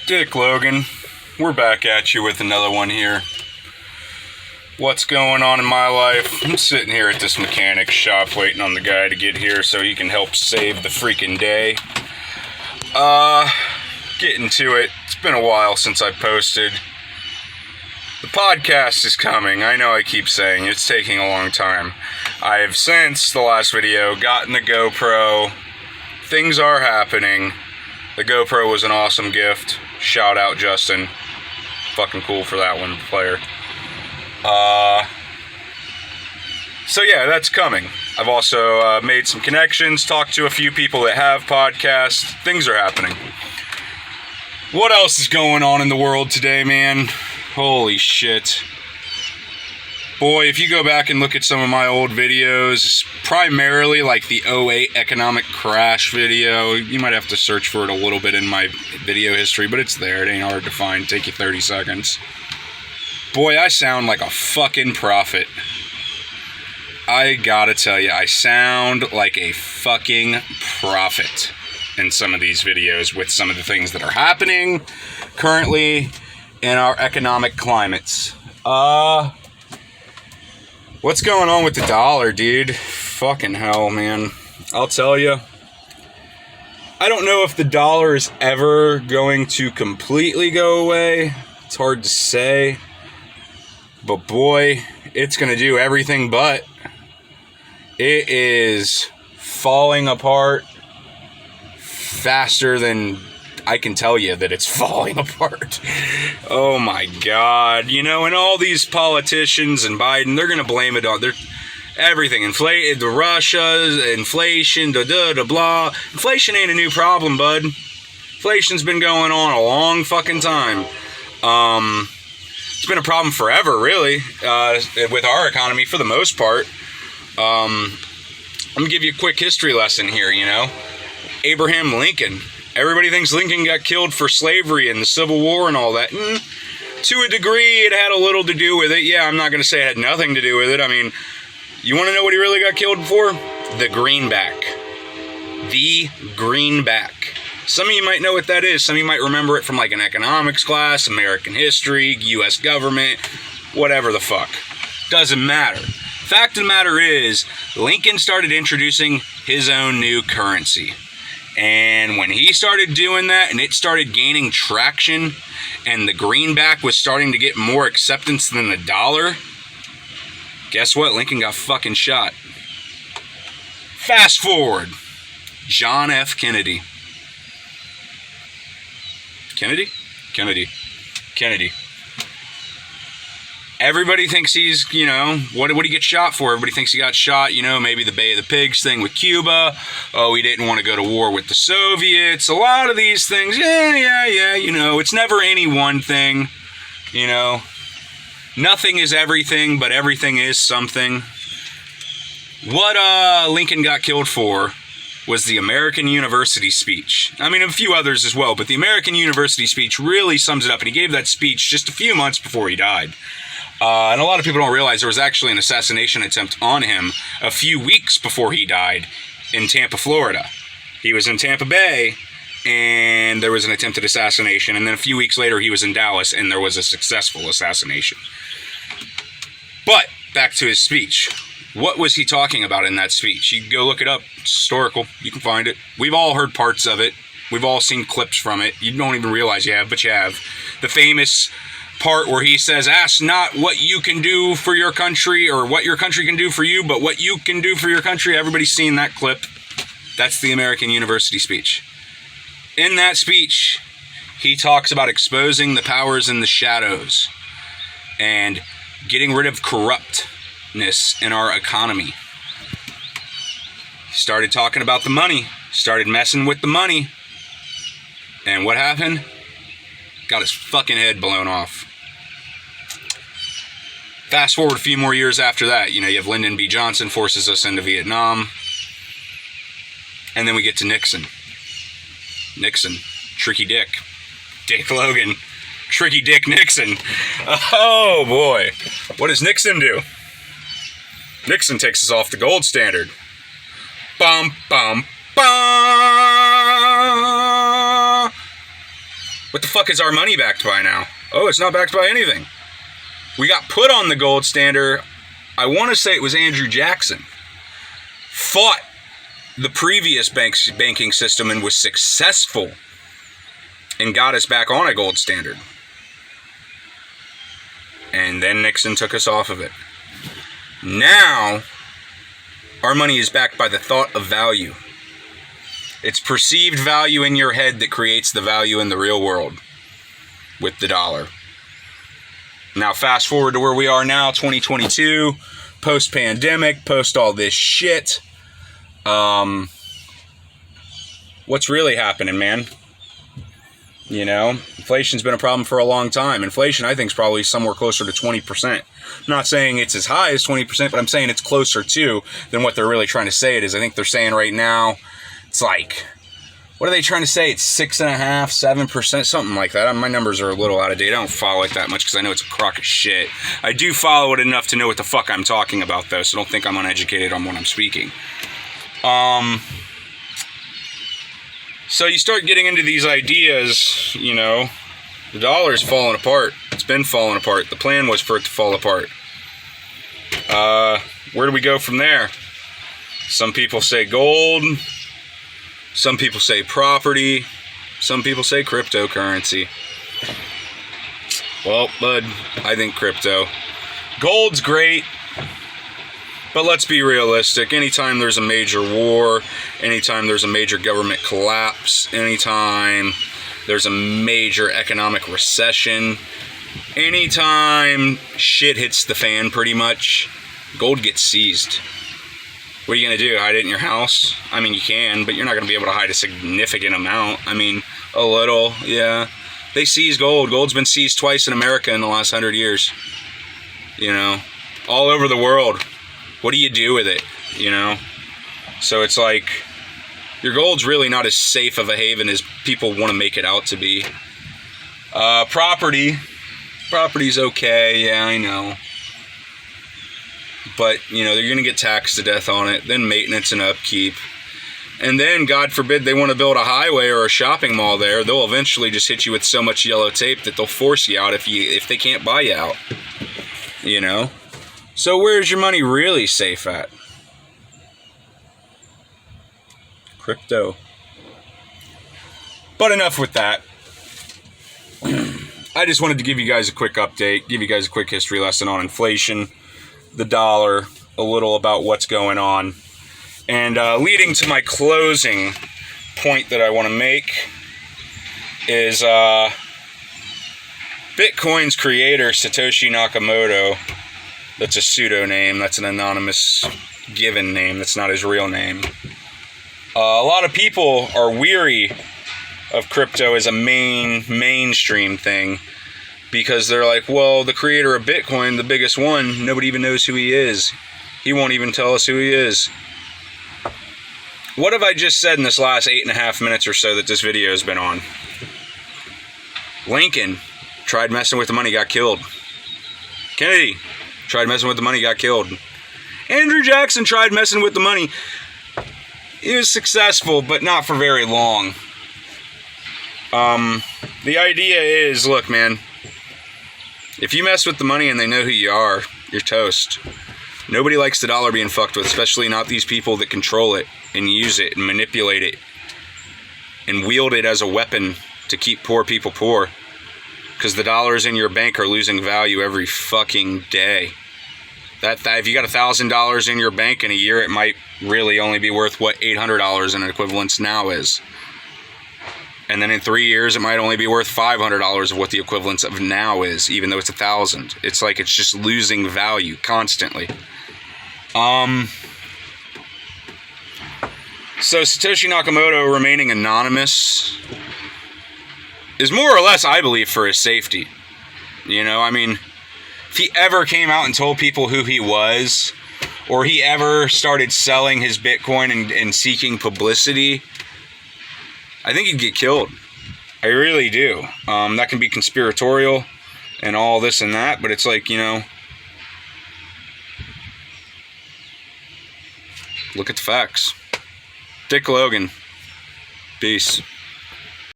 Dick Logan, we're back at you with another one here. What's going on in my life? I'm sitting here at this mechanic shop waiting on the guy to get here so he can help save the freaking day. Getting to it. It's been a while since I posted. The podcast is coming. I know I keep saying it's taking a long time. I have since the last video gotten the GoPro. Things are happening. The GoPro was an awesome gift. Shout out Justin. Fucking cool for that one, player. So yeah, that's coming. I've also made some connections, talked to a few people that have podcasts. Things are happening. What else is going on in the world today, man? Holy shit. Boy, if you go back and look at some of my old videos, primarily like the 2008 economic crash video, you might have to search for it a little bit in my video history, but it's there. It ain't hard to find. Take you 30 seconds. Boy, I sound like a fucking prophet. I gotta tell you, I sound like a fucking prophet in some of these videos with some of the things that are happening currently in our economic climates. What's going on with the dollar, dude? Fucking hell, man. I'll tell you. I don't know if the dollar is ever going to completely go away. It's hard to say. But boy, it's going to do everything but. It is falling apart faster than I can tell you that it's falling apart. Oh my God. You know, and all these politicians and Biden, they're going to blame it on everything. The Russia's, inflation, blah. Inflation ain't a new problem, bud. Inflation's been going on a long fucking time. It's been a problem forever, really, with our economy for the most part. I'm going to give you a quick history lesson here, you know. Abraham Lincoln. Everybody thinks Lincoln got killed for slavery and the Civil War and all that. To a degree, it had a little to do with it. Yeah, I'm not going to say it had nothing to do with it. I mean, you want to know what he really got killed for? The greenback. The greenback. Some of you might know what that is. Some of you might remember it from like an economics class, American history, U.S. government, whatever the fuck. Doesn't matter. Fact of the matter is, Lincoln started introducing his own new currency. And when he started doing that and it started gaining traction and the greenback was starting to get more acceptance than the dollar, guess what? Lincoln got fucking shot. Fast forward. John F. Kennedy. Kennedy. Everybody thinks he's, you know, what did he get shot for? Everybody thinks he got shot, you know, maybe the Bay of the Pigs thing with Cuba. Oh, he didn't want to go to war with the Soviets. A lot of these things, yeah, you know, it's never any one thing, you know. Nothing is everything, but everything is something. What Lincoln got killed for was the American University speech. I mean, a few others as well, but the American University speech really sums it up, and he gave that speech just a few months before he died. And a lot of people don't realize there was actually an assassination attempt on him a few weeks before he died in Tampa, Florida. He was in Tampa Bay, and there was an attempted assassination, and then a few weeks later he was in Dallas, and there was a successful assassination. But, back to his speech. What was he talking about in that speech? You can go look it up. It's historical. You can find it. We've all heard parts of it. We've all seen clips from it. You don't even realize you have, but you have. The famous part where he says, ask not what you can do for your country or what your country can do for you, but what you can do for your country. Everybody's seen that clip. That's the American University speech. In that speech, he talks about exposing the powers in the shadows and getting rid of corruptness in our economy. He started talking about the money, started messing with the money, and what happened? Got his fucking head blown off. Fast forward a few more years after that, you know, you have Lyndon B. Johnson forces us into Vietnam. And then we get to Nixon. Tricky Dick. Dick Logan. Tricky Dick Nixon. Oh boy. What does Nixon do? Nixon takes us off the gold standard. Bum, bum, bum. What the fuck is our money backed by now? Oh, it's not backed by anything. We got put on the gold standard. I want to say it was Andrew Jackson. Fought the previous banking system and was successful and got us back on a gold standard. And then Nixon took us off of it. Now, our money is backed by the thought of value. It's perceived value in your head that creates the value in the real world with the dollar. Now, fast forward to where we are now, 2022, post-pandemic, post all this shit. What's really happening, man? You know, inflation's been a problem for a long time. Inflation, I think, is probably somewhere closer to 20%. I'm not saying it's as high as 20%, but I'm saying it's closer to than what they're really trying to say it is. I think they're saying right now, it's like, what are they trying to say? It's 6.5%, 7%, something like that. My numbers are a little out of date. I don't follow it that much because I know it's a crock of shit. I do follow it enough to know what the fuck I'm talking about, though, so don't think I'm uneducated on what I'm speaking. So you start getting into these ideas, you know, the dollar's falling apart. It's been falling apart. The plan was for it to fall apart. Where do we go from there? Some people say gold. Some people say property. Some people say cryptocurrency. Well, bud, I think crypto. Gold's great. But let's be realistic. Anytime there's a major war, anytime there's a major government collapse, anytime there's a major economic recession, anytime shit hits the fan pretty much, gold gets seized. What are you going to do? Hide it in your house? I mean, you can, but you're not going to be able to hide a significant amount. I mean, a little, yeah. They seize gold. Gold's been seized twice in America in the last 100 years. You know, all over the world. What do you do with it, you know? So it's like, your gold's really not as safe of a haven as people want to make it out to be. Property's okay, yeah, I know. But, you know, they're going to get taxed to death on it, then maintenance and upkeep. And then, God forbid, they want to build a highway or a shopping mall there, they'll eventually just hit you with so much yellow tape that they'll force you out if they can't buy you out, you know? So where's your money really safe at? Crypto. But enough with that. I just wanted to give you guys a quick update, give you guys a quick history lesson on inflation, the dollar, a little about what's going on. And leading to my closing point that I want to make is Bitcoin's creator, Satoshi Nakamoto. That's a pseudonym. That's an anonymous given name. That's not his real name. A lot of people are weary of crypto as a mainstream thing because they're like, well, the creator of Bitcoin, the biggest one, nobody even knows who he is. He won't even tell us who he is. What have I just said in this last 8.5 minutes or so that this video has been on? Lincoln tried messing with the money, got killed. Kennedy tried messing with the money, got killed. Andrew Jackson tried messing with the money. He was successful, but not for very long. The idea is, look, man, if you mess with the money and they know who you are, you're toast. Nobody likes the dollar being fucked with, especially not these people that control it and use it and manipulate it and wield it as a weapon to keep poor people poor. Because the dollars in your bank are losing value every fucking day. That if you got $1,000 in your bank in a year, it might really only be worth what $800 in equivalence now is. And then in 3 years, it might only be worth $500 of what the equivalence of now is, even though it's $1,000. It's like it's just losing value constantly. So Satoshi Nakamoto remaining anonymous is more or less, I believe, for his safety. You know, I mean, if he ever came out and told people who he was, or he ever started selling his Bitcoin and seeking publicity, I think he'd get killed. I really do. That can be conspiratorial and all this and that, but it's like, you know, look at the facts. Dick Logan. Peace.